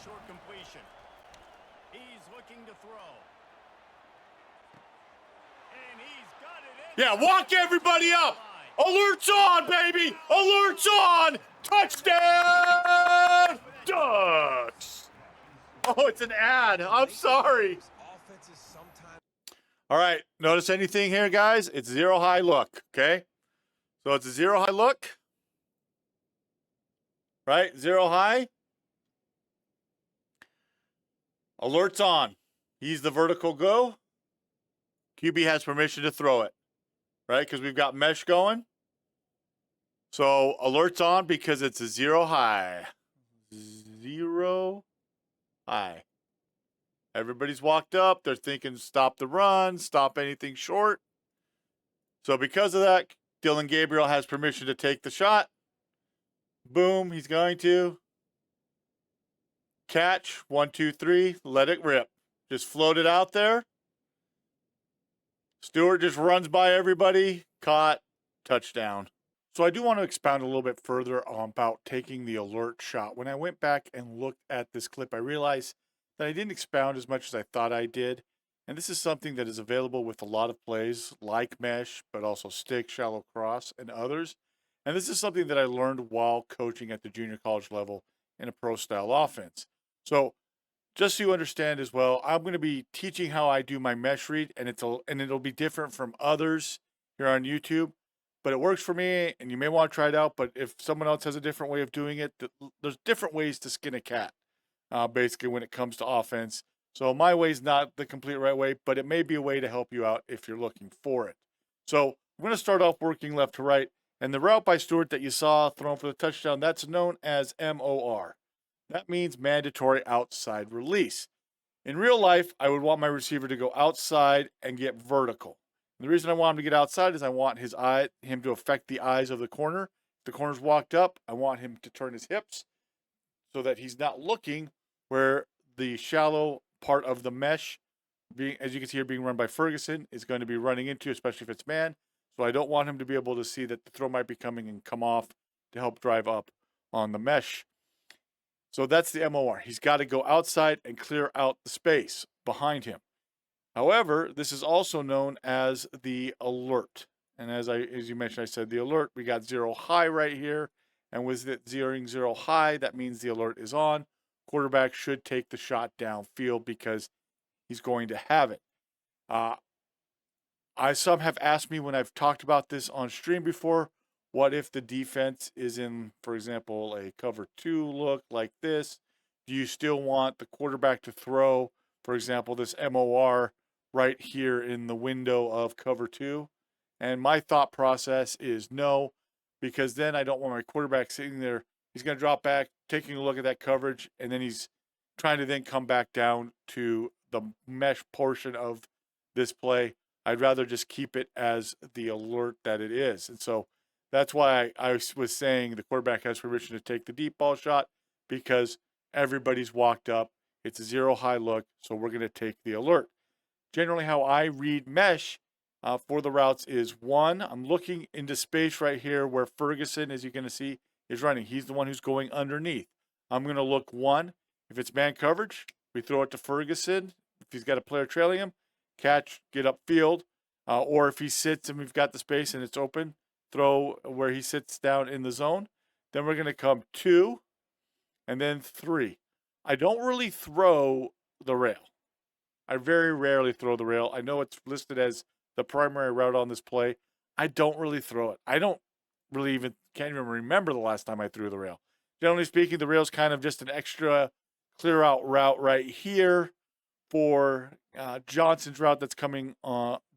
short completion. He's looking to throw. And he's got it in. Yeah, walk everybody up. Alerts on, baby. Alerts on. Touchdown, Ducks. Oh, it's an ad. I'm sorry. All right. Notice anything here, guys? It's zero high look, okay? So it's a zero high look, right? Zero high. Alerts on. He's the vertical go. QB has permission to throw it, right? Because we've got mesh going. So alerts on because it's a zero high. Zero high. Everybody's walked up. They're thinking stop the run, stop anything short. So because of that, Dylan Gabriel has permission to take the shot. Boom, he's going to catch. 1, 2, 3. Let it rip. Just float it out there. Stewart just runs by everybody. Caught. Touchdown. So I do want to expound a little bit further about taking the alert shot. When I went back and looked at this clip, I realized that I didn't expound as much as I thought I did. And this is something that is available with a lot of plays like mesh, but also stick, shallow cross, and others. And this is something that I learned while coaching at the junior college level in a pro style offense. So just so you understand as well, I'm going to be teaching how I do my mesh read, and it'll be different from others here on YouTube. But it works for me, and you may want to try it out. But if someone else has a different way of doing it, there's different ways to skin a cat, basically, when it comes to offense. So my way is not the complete right way, but it may be a way to help you out if you're looking for it. So I'm going to start off working left to right. And the route by Stewart that you saw thrown for the touchdown, that's known as MOR. That means mandatory outside release. In real life, I would want my receiver to go outside and get vertical. And the reason I want him to get outside is I want him to affect the eyes of the corner. If the corner's walked up, I want him to turn his hips so that he's not looking where the shallow part of the mesh, as you can see here, being run by Ferguson, is going to be running into, especially if it's man. So I don't want him to be able to see that the throw might be coming and come off to help drive up on the mesh. So that's the MOR. He's got to go outside and clear out the space behind him. However, this is also known as the alert. And as you mentioned, I said the alert. We got zero high right here. And with it zeroing zero high, that means the alert is on. Quarterback should take the shot downfield because he's going to have it. Some have asked me when I've talked about this on stream before, what if the defense is in, for example, a cover 2 look like this? Do you still want the quarterback to throw, for example, this MOR right here in the window of cover 2? And my thought process is no, because then I don't want my quarterback sitting there. He's going to drop back, taking a look at that coverage, and then he's trying to then come back down to the mesh portion of this play. I'd rather just keep it as the alert that it is. And so that's why I was saying the quarterback has permission to take the deep ball shot, because everybody's walked up. It's a zero high look, so we're going to take the alert. Generally, how I read mesh for the routes is, one, I'm looking into space right here where Ferguson, as you're going to see, is running. He's the one who's going underneath. I'm going to look, one, if it's man coverage, we throw it to Ferguson. If he's got a player trailing him, catch, get upfield. Or if he sits and we've got the space and it's open, throw where he sits down in the zone. Then we're going to come 2 and then 3. I don't really throw the rail. I very rarely throw the rail. I know it's listed as the primary route on this play. I don't really throw it. I don't really can't even remember the last time I threw the rail. Generally speaking, the rail's kind of just an extra clear out route right here for Johnson's route that's coming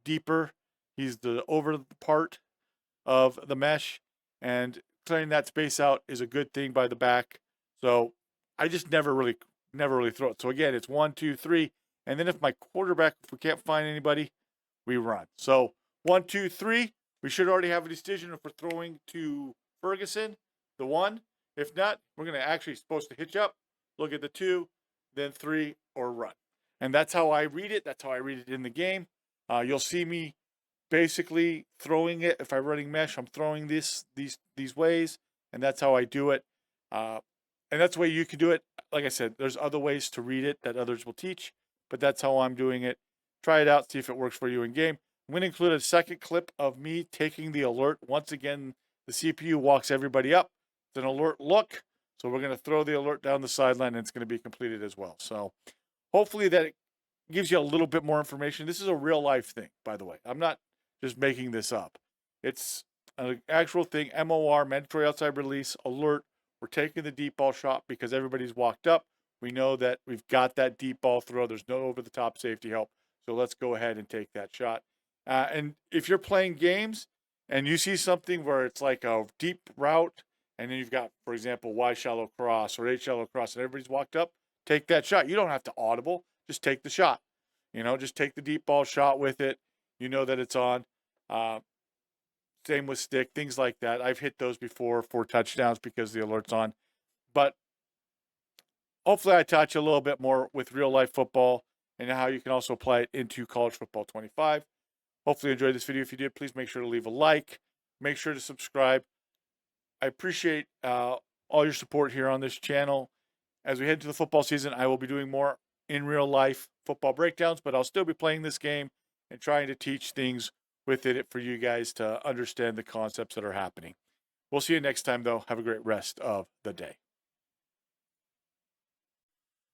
deeper. He's the over part of the mesh, and clearing that space out is a good thing by the back. So I just never really throw it. So again, it's 1, 2, 3, and then if my quarterback, if we can't find anybody, we run. So 1, 2, 3. We should already have a decision if we're throwing to Ferguson, the 1. If not, we're going to actually supposed to hitch up, look at the 2, then 3, or run. And that's how I read it. That's how I read it in the game. You'll see me basically throwing it. If I'm running mesh, I'm throwing these ways, and that's how I do it. And that's the way you can do it. Like I said, there's other ways to read it that others will teach, but that's how I'm doing it. Try it out, see if it works for you in game. I'm going to include a second clip of me taking the alert. Once again, the CPU walks everybody up. It's an alert look. So we're going to throw the alert down the sideline, and it's going to be completed as well. So hopefully that gives you a little bit more information. This is a real life thing, by the way. I'm not just making this up. It's an actual thing. MOR, mandatory outside release, alert. We're taking the deep ball shot because everybody's walked up. We know that we've got that deep ball throw. There's no over the top safety help. So let's go ahead and take that shot. And if you're playing games and you see something where it's like a deep route, and then you've got, for example, Y shallow cross or H shallow cross, and everybody's walked up, take that shot. You don't have to audible. Just take the shot. Just take the deep ball shot with it. You know that it's on. Same with stick, things like that. I've hit those before for touchdowns because the alert's on. But hopefully I taught you a little bit more with real life football and how you can also apply it into college football 25. Hopefully you enjoyed this video. If you did, please make sure to leave a like. Make sure to subscribe. I appreciate all your support here on this channel. As we head into the football season, I will be doing more in real life football breakdowns, but I'll still be playing this game and trying to teach things with it for you guys to understand the concepts that are happening. We'll see you next time, though. Have a great rest of the day.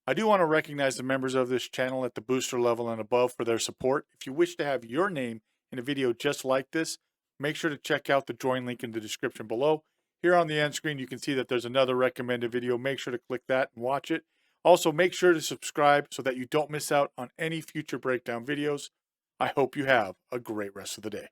I do want to recognize the members of this channel at the booster level and above for their support. If you wish to have your name in a video just like this, make sure to check out the join link in the description below. Here on the end screen, you can see that there's another recommended video. Make sure to click that and watch it. Also, make sure to subscribe so that you don't miss out on any future breakdown videos. I hope you have a great rest of the day.